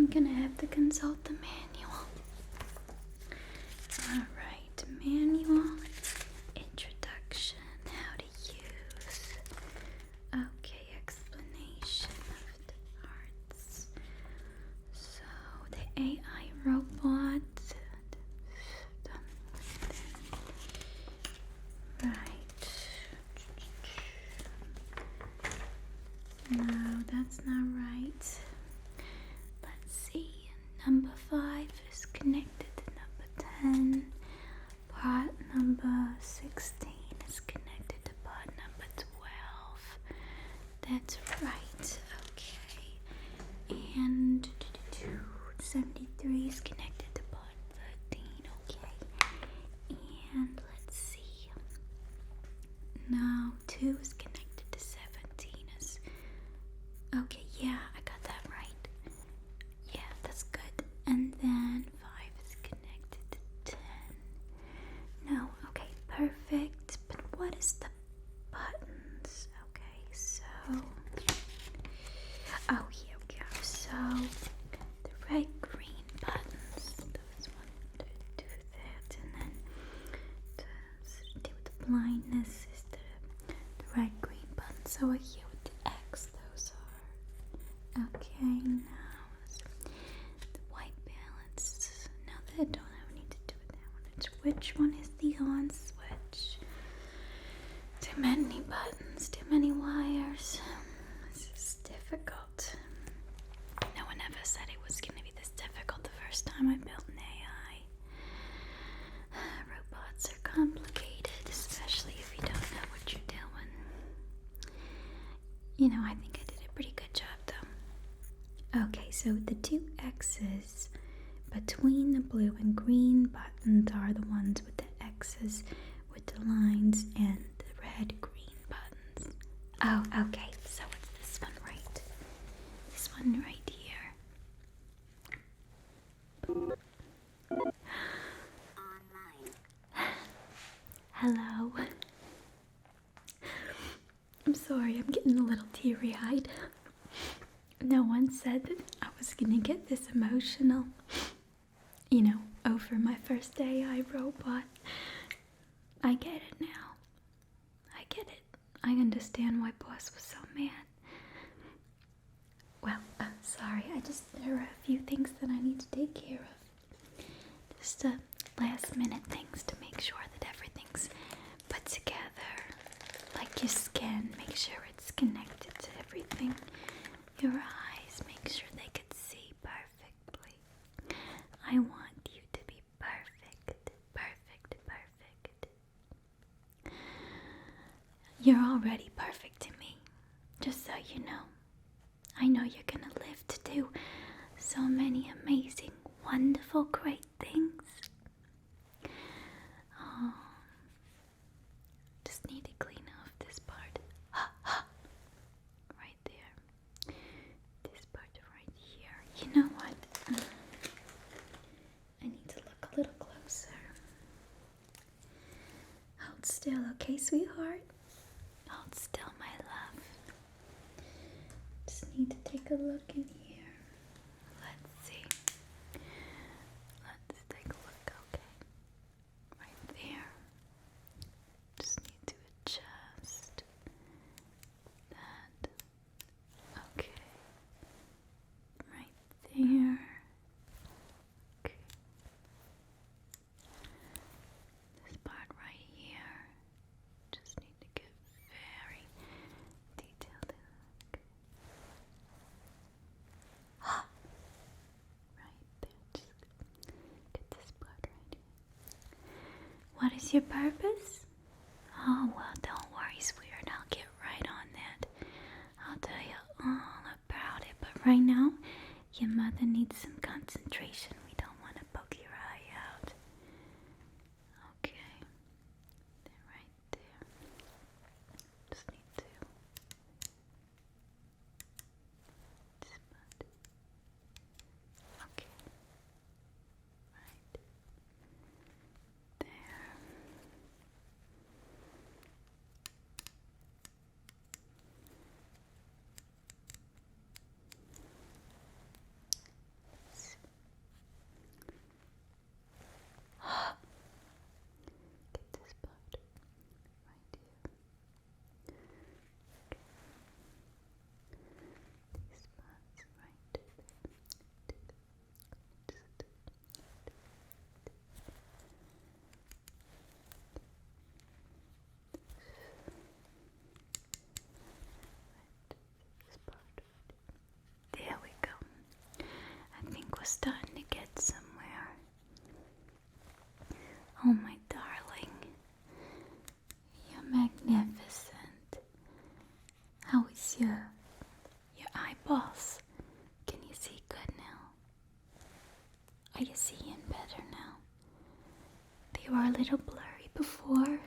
gonna have to consult the manual. Alright, manual. Introduction. How to use. Okay, explanation of the parts. So, the AI robot. Right. No, that's not right. Let's see. Number 5 is connected to number 10. Part number 16 is connected to part number 12. That's right. Okay. And 73 is connected to part 13. Okay. And let's see. Now 2 is connected to 17. Okay, yeah, I got that right. Yeah, that's good. And then 5 is connected to 10. No, okay, perfect. But what is the buttons? Okay, so... Oh, here we go. So, the red, green buttons. Those one to do that. And then to deal with the blindness is the red, green buttons. So here with the X, those are. Okay, now the white balance. Now that I don't have need to do with that one. It's which one is the on switch? Too many buttons, too many wires. This is difficult. No one ever said it was going to be this difficult the first time I built an AI. Robots are complicated, especially if you don't know what you're doing. You know, I think I did a pretty good job though. Okay, so the 2 X's between the blue and green buttons are the ones with the X's with the lines and the red, green buttons. Oh, okay, so it's this one right. This one right here. Online. Hello. I'm sorry, I'm getting a little teary-eyed. No one said that I was gonna get this emotional, you know, over my first AI robot. I get it now. I get it. I understand why boss was so mad. Well, sorry, there are a few things that I need to take care of. Just last minute things to make sure that everything's put together. Like your skin, make sure it's connected to everything. Your eyes, make sure they can see perfectly. I want you to be perfect, perfect, perfect. You're already perfect to me, just so you know. I know you're gonna live to do so many amazing, wonderful, great things. Oh, just need to clean off this part. Right there. This part right here. You know what? I need to look a little closer. Hold still, okay, sweetheart? Hold still, my love. Just need to take a look in here. Let's see. Let's take a look, okay? Right there. Just need to adjust that. Okay. Right there. Okay. This part right here. Just need to get very detailed. Okay. Right there. Just get this part right here. What is your purpose? Oh, well, don't worry, sweetheart. I'll get right on that. I'll tell you all about it. But right now, your mother needs some concentration. We don't want to poke your eye out. Okay. They're right there. Just need to. This part. Okay. Right there. How is your eyeballs? Can you see good now? Are you seeing better now? They were a little blurry before.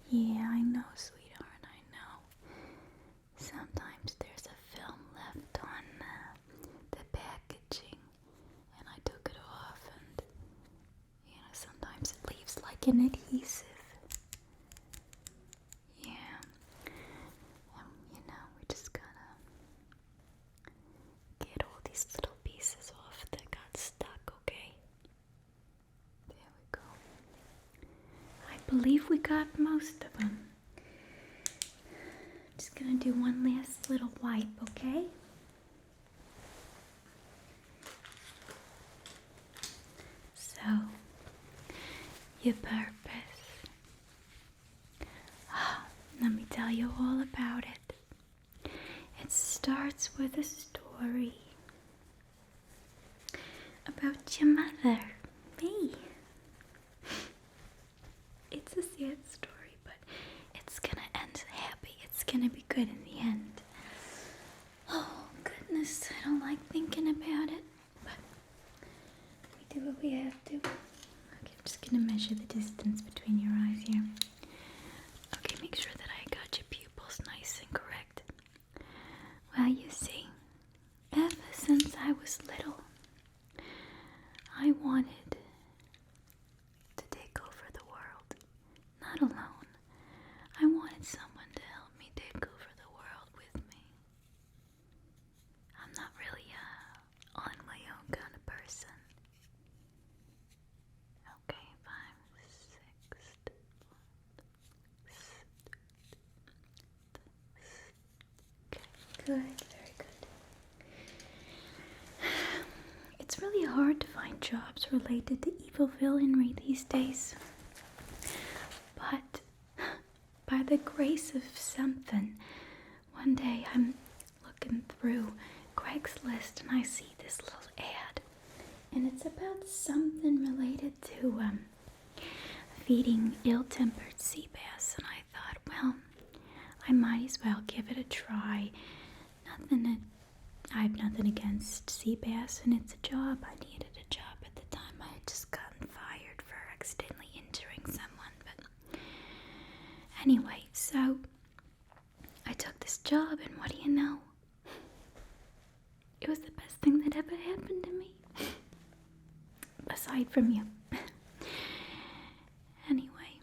Yeah, I know, sweetheart, I know. Sometimes there's a film left on the packaging, and I took it off, and sometimes it leaves like an adhesive. Yeah. We just gotta get all these little pieces off that got stuck, okay? There we go. I believe we got most of them. Just gonna do one last little wipe, okay? So, your purpose. Let me tell you all about it. It starts with a story about your mother, me. It's a sad story, but it's gonna end happy. It's gonna be good in the end. Oh, goodness, I don't like thinking about it, but we do what we have to. Okay, I'm just gonna measure the distance between your eyes here. Okay, make sure that I got your pupils nice and correct. Well, you see, ever since I was little, I wanted to take over the world. Not alone. I wanted someone to help me take over the world with me. I'm not really on my own kind of person. Okay, 5, 6. Okay, good, very good. It's really hard to find jobs related to evil villainry these days. But by the grace of something, one day I'm looking through Craigslist and I see this little ad. And it's about something related to feeding ill-tempered sea bass. And I thought, well, I might as well give it a try. I have nothing against sea bass, and it's a job. I needed a job at the time. I had just gotten fired for accidentally injuring someone. But anyway, so I took this job, and what do you know? It was the best thing that ever happened to me. Aside from you. Anyway,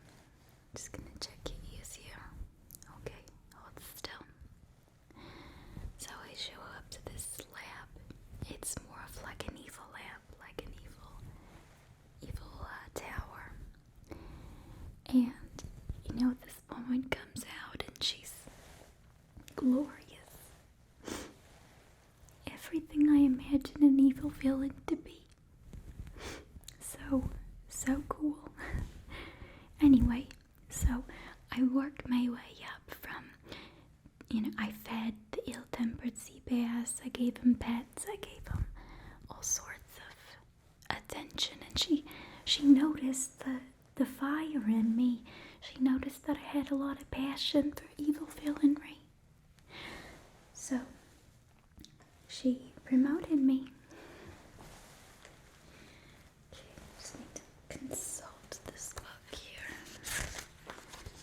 just gonna check your ears here. Okay, hold still. So I show up to this lab. It's more of like an evil lab, like an evil tower. And this woman comes out and she's glorious. Everything I imagine an evil villain to be. So cool. Anyway, so I worked my way up from, I fed the ill-tempered sea bass, I gave him pets, I gave him all sorts of attention, and she noticed the fire in me. She noticed that I had a lot of passion for evil villainry. So, she promoted me. Okay, I just need to consult this book here.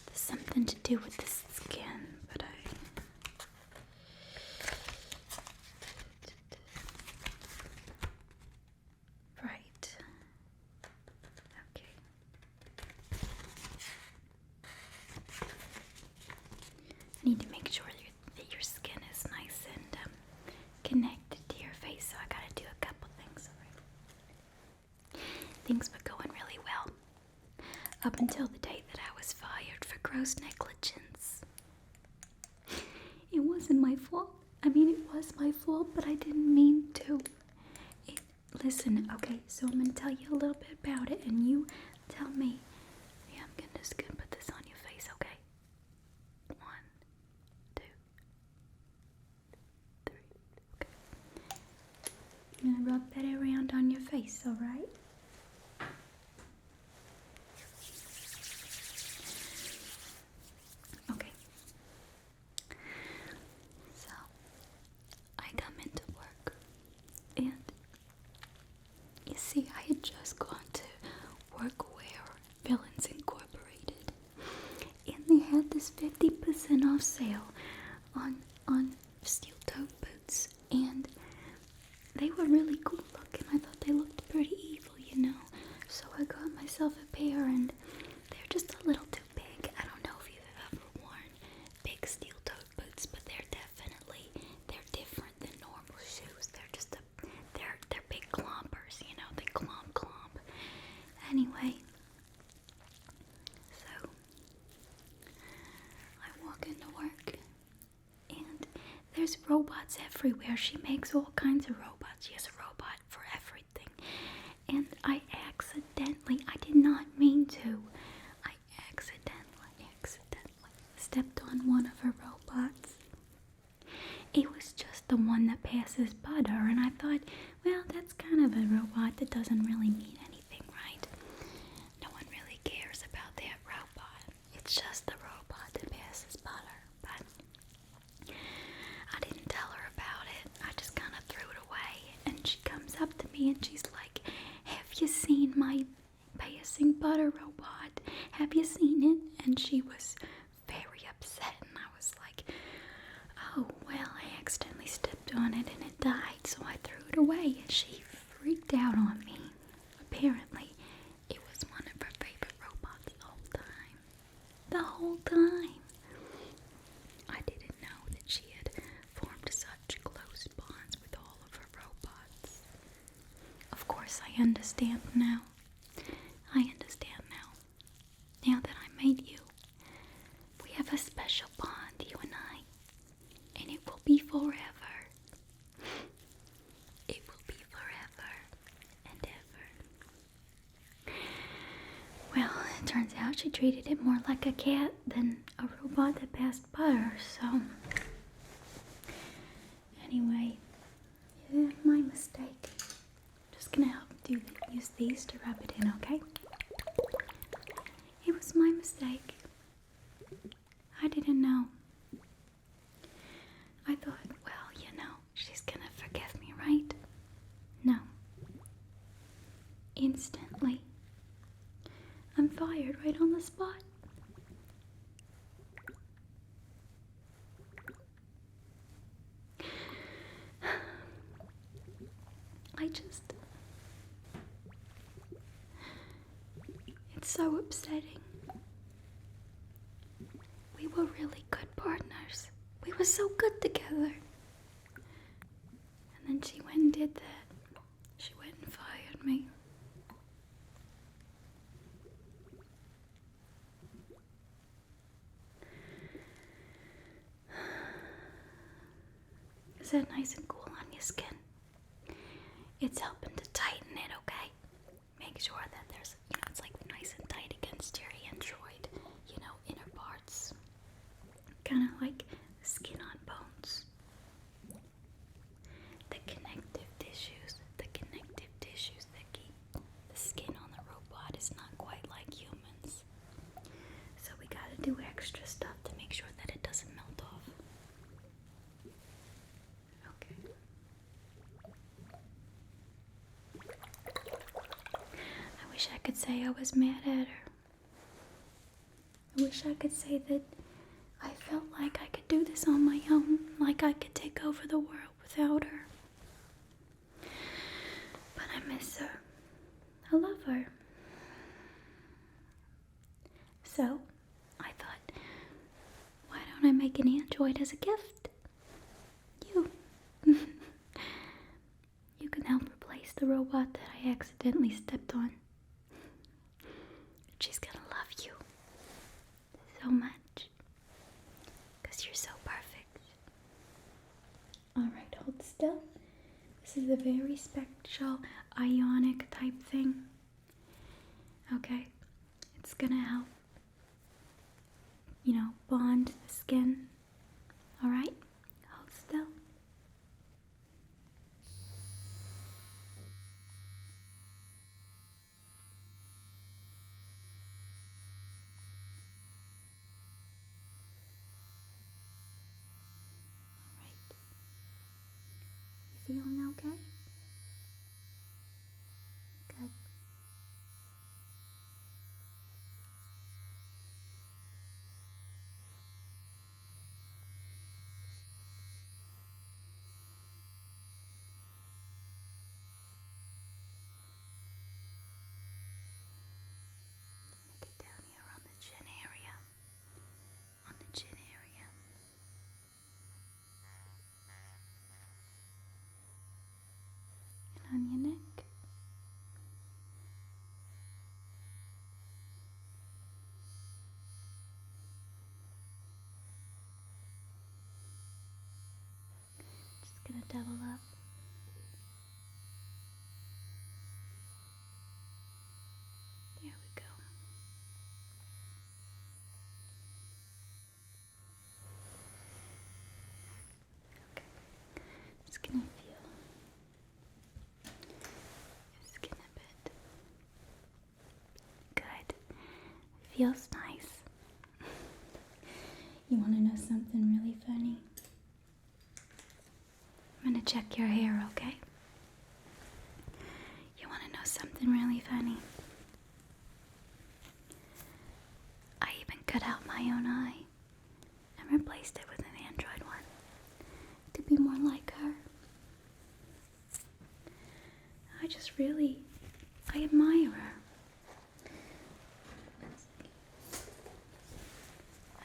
There's something to do with the skin, but right. Okay. I need to make sure that your skin is nice and connected to your face, so I gotta do a couple things, alright? Things were going really well up until the day that I was fired for gross negligence. It wasn't my fault. I mean, it was my fault, but I didn't mean to. Listen, okay, so I'm gonna tell you a little bit about it, and you tell me. Yeah, I'm just gonna put this on your face, okay? 1, 2, 3, okay. I'm gonna rub that around on your face, alright? Okay. So, sale on steel-toed boots, and they were really cool looking. I thought they looked pretty evil, you know. So I got myself a pair, and they're just a little too big. I don't know if you've ever worn big steel-toed boots, but they're different than normal shoes. They're just they're big clompers, you know. They clomp. Anyway, so I walk into work, and there's robots everywhere. She makes all kinds of robots. She has a robot for everything. And I did not mean to, I accidentally stepped on one of her robots. It was just the one that passes butter, and I thought, well, that's kind of a robot that doesn't really mean anything, right? No one really cares about that robot. It's just the robot that passes butter. But I didn't tell her about it. I just kind of threw it away, and she comes up to me and she's like, have you seen my passing butter robot? Have you seen it? And she was very upset, and I was like, oh, well, I accidentally stepped on it and it died, so I threw it away. And she freaked out on me. Apparently, it was one of her favorite robots the whole time. The whole time. I didn't know that she had formed such close bonds with all of her robots. Of course, I understand now. Now that I made you, we have a special bond, you and I, and it will be forever. It will be forever and ever. Well, it turns out she treated it more like a cat than a robot that passed butter, so anyway, yeah, my mistake. Just gonna help use these to rub it in, okay? It was my mistake. I didn't know. I thought, well, you know, she's gonna forgive me, right? No. Instantly. I'm fired right on the spot. It's so upsetting. We were really good partners. We were so good together. And then she went and did that. She went and fired me. Is that nice and cool on your skin? It's helping to tighten it, okay? Make sure that there's, it's like nice and tight against your android, inner parts. Kind of like skin on bones. The connective tissues that keep the skin on the robot is not quite like humans. So we gotta do extra stuff to make sure that it doesn't melt off. Okay. I wish I could say I was mad at her. I wish I could say that I felt like I could do this on my own, like I could take over the world without her. But I miss her. I love her. So, I thought, why don't I make an android as a gift? You. You can help replace the robot that I accidentally stepped on. She's gonna love you so much. Because you're so perfect. Alright, hold still. This is a very special ionic type thing. Okay? It's gonna help, bond the skin. Alright? Hold still. Alright. You feeling okay? Good. gonna double up. There we go. Okay. Just gonna feel your skin a bit. Good. Feels nice. You want to know something really funny? I'm going to check your hair, okay? You want to know something really funny? I even cut out my own eye and replaced it with an Android one to be more like her. I admire her.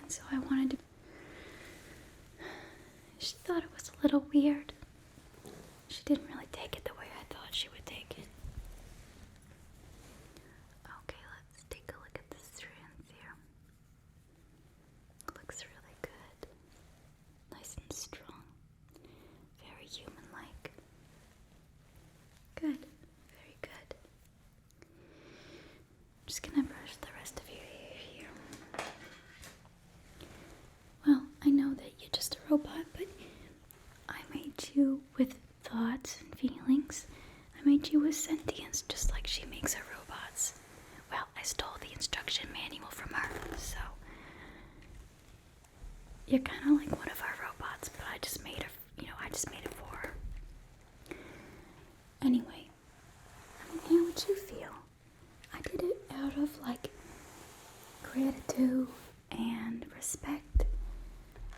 And so I wanted to. She thought it was a little weird. She didn't really take it the way I thought she would take it. Okay, let's take a look at the strands here. It looks really good. Nice and strong. Very human-like. Good. Very good. I'm just gonna brush the rest of your hair here. Well, I know that you're just a robot, but I made you with thoughts and feelings. I made you with sentience, just like she makes her robots. Well, I stole the instruction manual from her, so you're kind of like one of our robots, but I just made her, I just made it for her. Anyway, how would you feel? I did it out of gratitude and respect,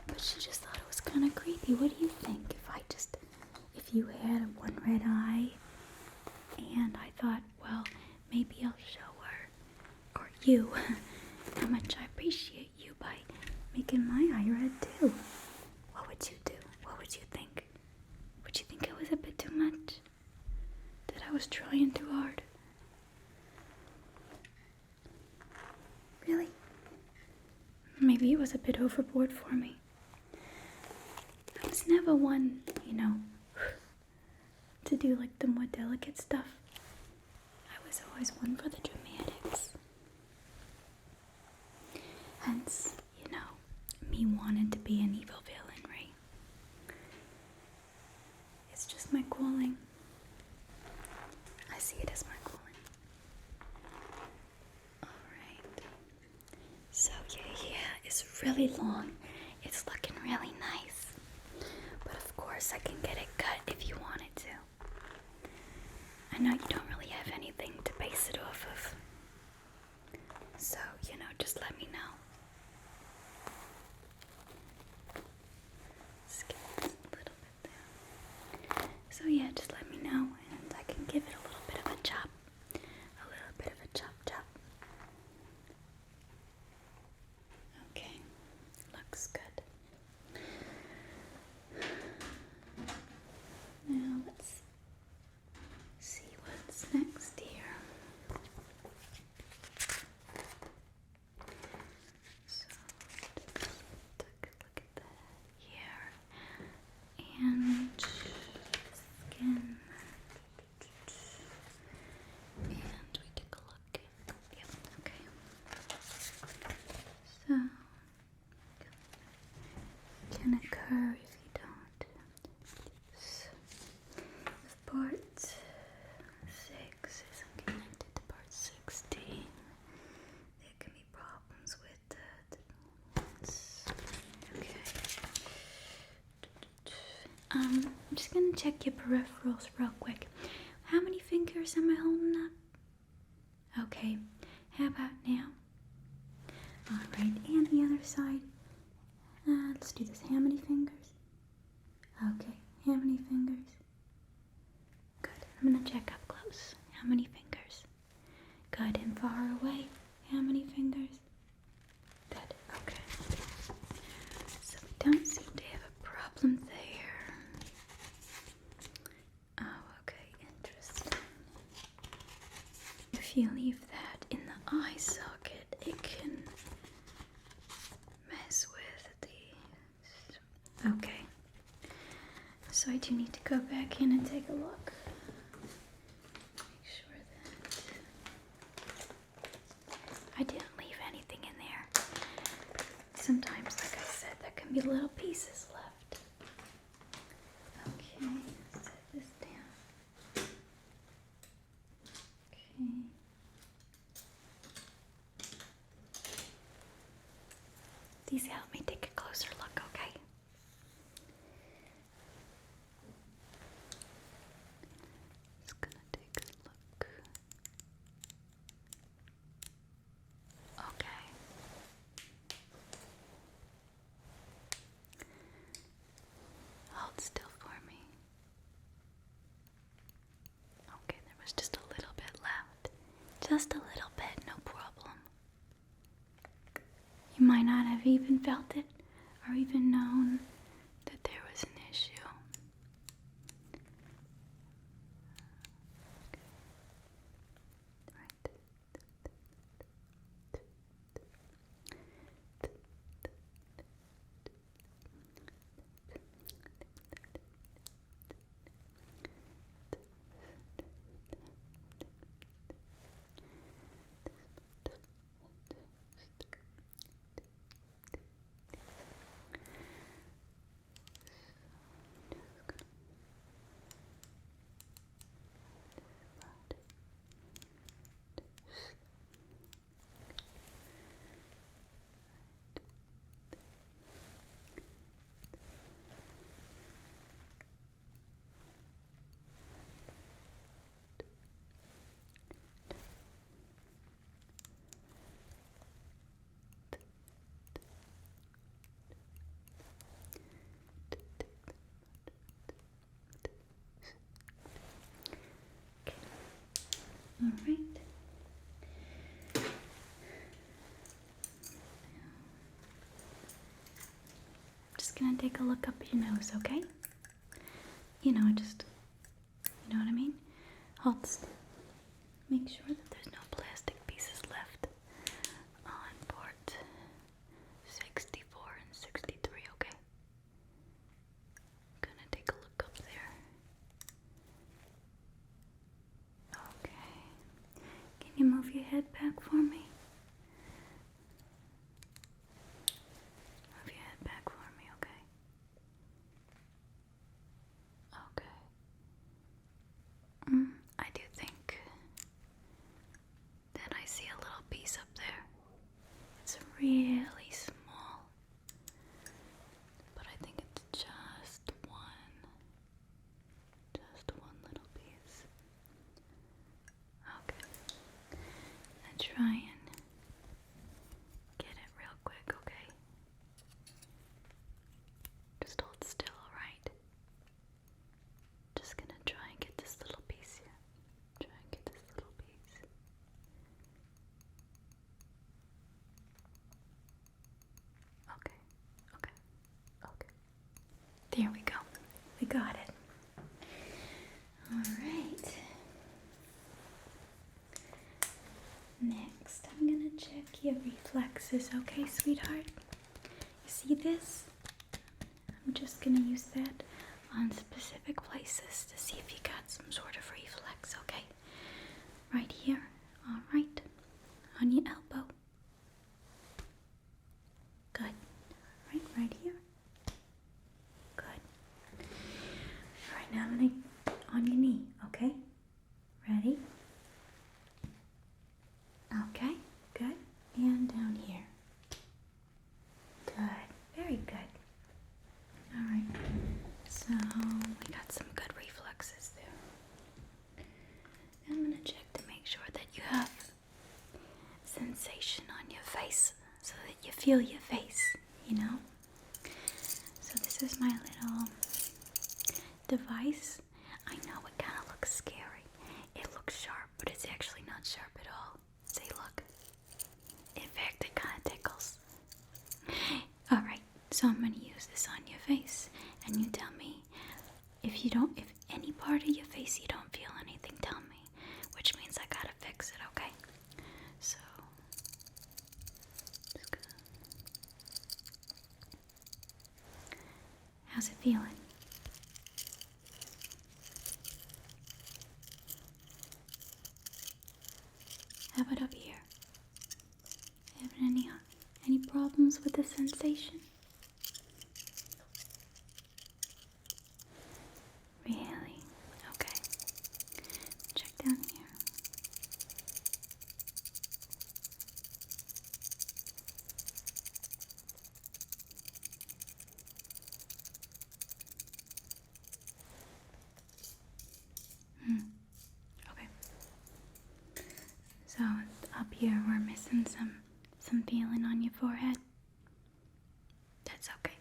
but she just thought it was kind of creepy. What do you think if you had one red eye, and I thought, well, maybe I'll show her, or you, how much I appreciate you by making my eye red too. What would you do? What would you think? Would you think it was a bit too much? That I was trying too hard? Really? Maybe it was a bit overboard for me. I was never one, to do the more delicate stuff. I was always one for the dramatics. Hence, me wanting to be an evil villain, right? It's just my calling. I see it as my calling. Alright. So your hair is really long. It's looking really nice. But of course I can get it cut if you wanted to. I know you don't really have anything to base it off of. So, just let me know. Just give this a little bit there. So yeah, just let me know and I can give it a little bit of a chop. A little bit of a chop chop. Okay, looks good. Now let's see what's next here. So take a look at that here. And skin. And we take a look. Yep, okay. So can occur if you don't. If part 6 isn't connected to part 16, there can be problems with that. Okay. I'm just gonna check your peripherals real quick. How many fingers am I holding up? Okay. How about now? Alright, and the other side. Let's do this. How many fingers? Okay, how many fingers? Good. I'm gonna check up close. How many fingers? Good. And far away. How many fingers? Good. Okay. So we don't seem to have a problem there. Oh, okay. Interesting. If you leave that in the eye socket, it can mess with the... Okay. So I do need to go back in and take a look. Make sure that I didn't leave anything in there. Sometimes, like I said, there can be little pieces left. Okay, set this down. Okay. These help me take a closer look, okay? Just gonna take a look. Okay. Hold still for me. Okay, there was just a little bit left. Just a little bit, no problem. You might not have even felt it or even known that there was an issue. Right. All right. I'm just gonna take a look up your nose, okay? You know what I mean? Hold still. Make sure that there's no plastic pieces left on port 64 and 63, okay? Gonna take a look up there. Okay. Can you move your head back for me? Move your head back for me, okay? Okay. I do think that I see a little piece up there. It's really small, but I think it's just one little piece. Okay. Now try and get it real quick, okay? Just hold still, alright? Just gonna try and get this little piece here. Try and get this little piece. Okay. There we go. We got it. Alright. Next, I'm gonna check your reflexes, okay, sweetheart? You see this? I'm just gonna use that on specific places to see if you got some sort of reflex, okay? Right here, alright. On your elbow. Good. Right here. Good. Alright, now I'm gonna on your knee, okay? Ready? Okay, good. And down here. Good. Very good. Alright. So we got some good reflexes there. I'm gonna check to make sure that you have sensation on your face so that you feel your face, you know? So this is my little device. I know it kind of looks scary. It looks sharp, but it's actually not sharp at all. See, look. In fact, it kind of tickles. Alright, so I'm going to use this on your face. And you tell me if any part of your face you don't feel anything, tell me. Which means I gotta fix it, okay? So, just gonna... How's it feeling? How about up here? Having any problems with the sensation? Really? Okay. Check down here. Okay. So up here we're missing some feeling on your forehead. That's okay.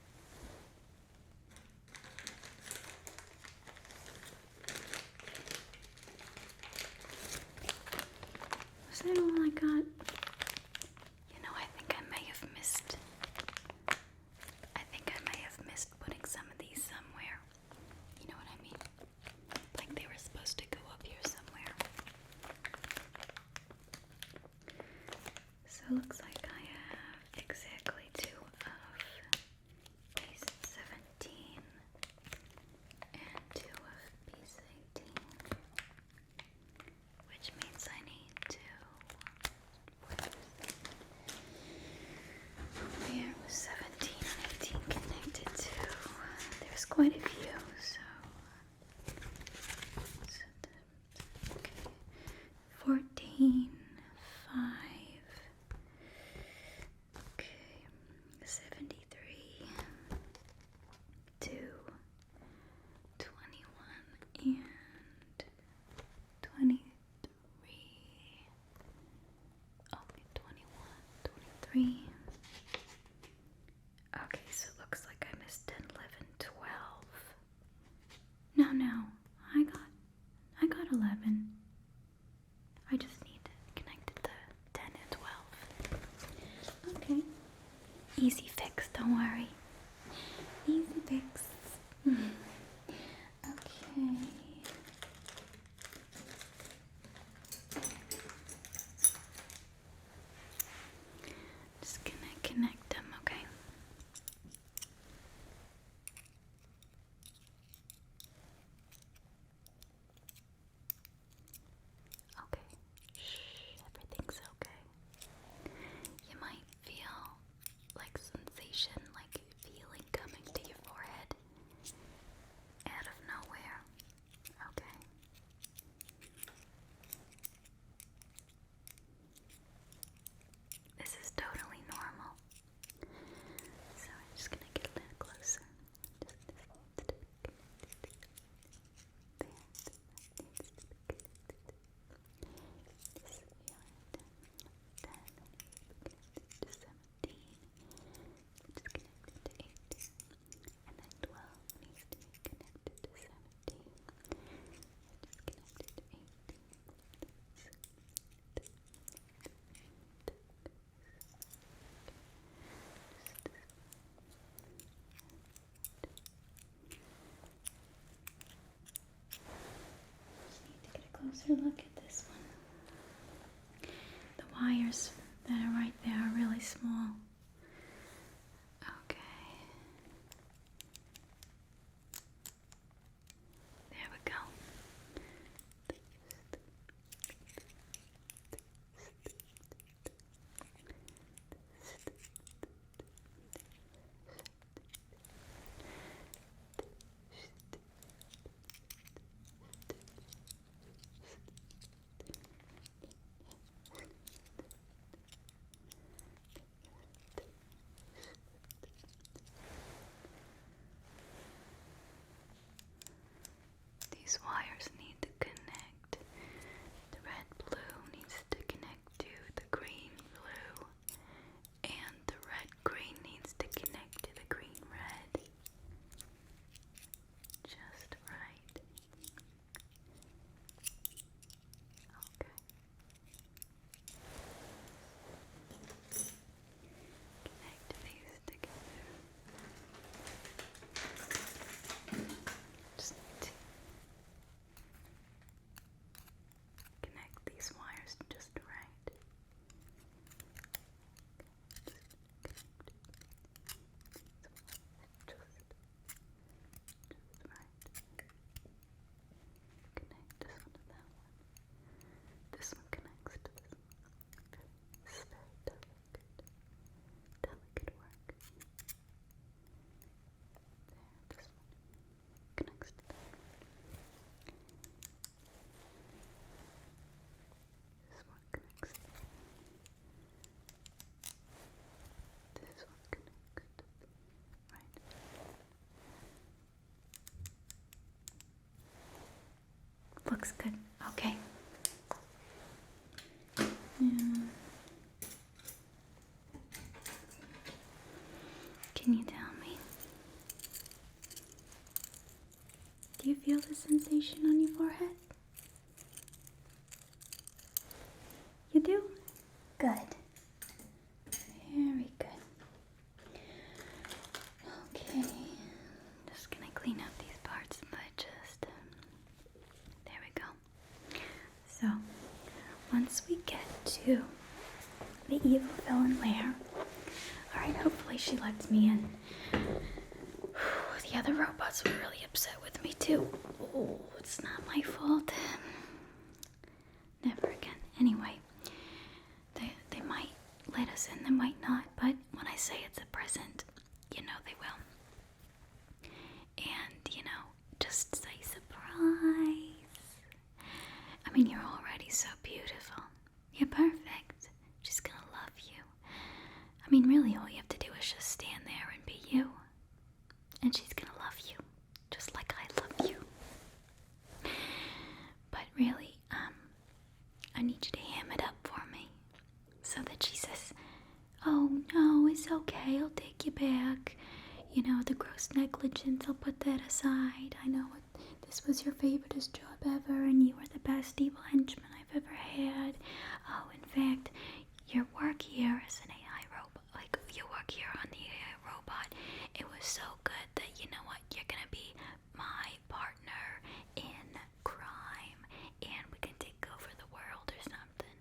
Was that all I got? I think I may have missed. Putting some of these somewhere. You know what I mean? Like they were supposed to go up here somewhere. So it looks like I have exactly 2 of piece 17 and 2 of piece 18, which means I need to. Where was 17 and 18 connected to? There's quite a few, so okay. 14, 5, okay, 73, 2, 21, and 23, okay, 21, 23. Okay, so it looks like I missed 10, 11, 12. No, I got 11. I just need to connect to the 10 and 12. Okay. Easy fix, don't worry. Easy fix. Okay. Just gonna connect them, okay? Okay. Shh, everything's okay. You might feel like sensation, like feeling coming to your forehead out of nowhere. Okay. This is totally normal. So I'm just gonna get a little closer. Closer look at this one. The wires that are right there are really small. Okay. There we go. These wires need to connect. The red blue needs to connect to the green blue, and the red green needs to connect to the green red. Just right. Okay. Connect these together. Just need to looks good. Okay. Yeah. Can you tell me? Do you feel the sensation on your forehead? You do? Good. Very good. Okay. Just gonna clean up these parts by just... there we go. So, once we get to the evil villain lair, alright, hopefully she lets me in. The other robots were really upset with me too. Oh, it's not my fault. Never again. Anyway, they might let us in, they might not, but when I say it's a present, you know they will. And, you know, just say surprise. I mean, you're already so beautiful. You're perfect. She's gonna love you. I mean, really, all you have to do is just stand there and be you. And she's gonna love you, just like I love you. But really, I need you to ham it up for me, so that she says, oh no, it's okay, I'll take you back. You know, the gross negligence, I'll put that aside. I know this was your favoriteest job ever, and you were the best evil henchman I've ever had. Oh, in fact, your work here as an AI robot, like your work here on the AI robot, it was so good that, you know what, you're gonna be my partner in crime, and we can take over the world or something.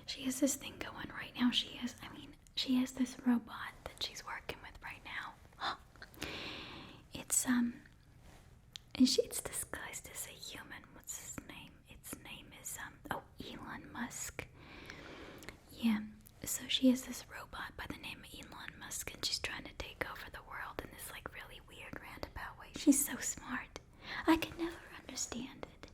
She has this thing going right now. She has this robot that she's working with right now. It's disguised as a human. What's his name? Its name is Elon Musk. Yeah, so she has this robot by the name of Elon Musk, and she's trying to take over the world in this like really weird roundabout way. She's so smart. I could never understand it.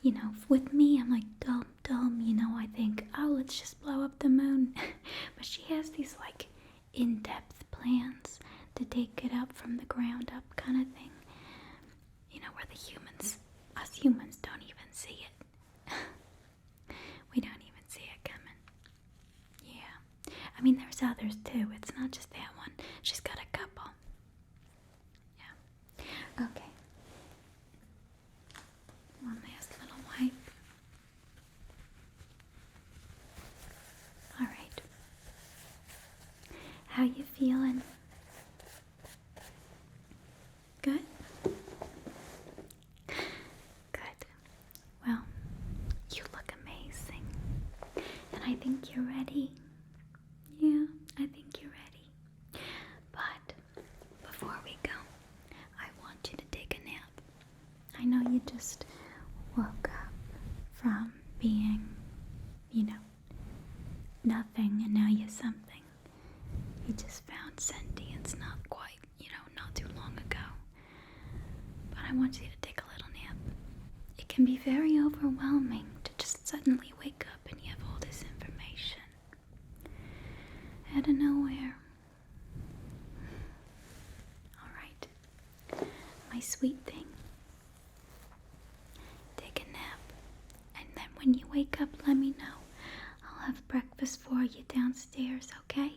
You know, with me, I'm like dumb, you know, I think, oh, let's just blow up the moon. But she has these like in-depth plans to take it up from the ground up kind of thing. You know, where us humans don't even see it. We don't even see it coming. Yeah. I mean, there's others too. It's not just that one. She's got a couple. Yeah. Okay. One last little wipe. Alright. How you feeling? Good? Good. Well, you look amazing. And I think you're ready. Yeah, I think you're ready. But before we go, I want you to take a nap. I know you just woke up from being, you know, nothing, and now you're something. You just found sentience not too long ago. But I want you to take a little nap. It can be very overwhelming to just suddenly wake up and you have all this information out of nowhere. Alright, my sweet thing. Take a nap, and then when you wake up, let me know. I'll have breakfast for you downstairs, okay?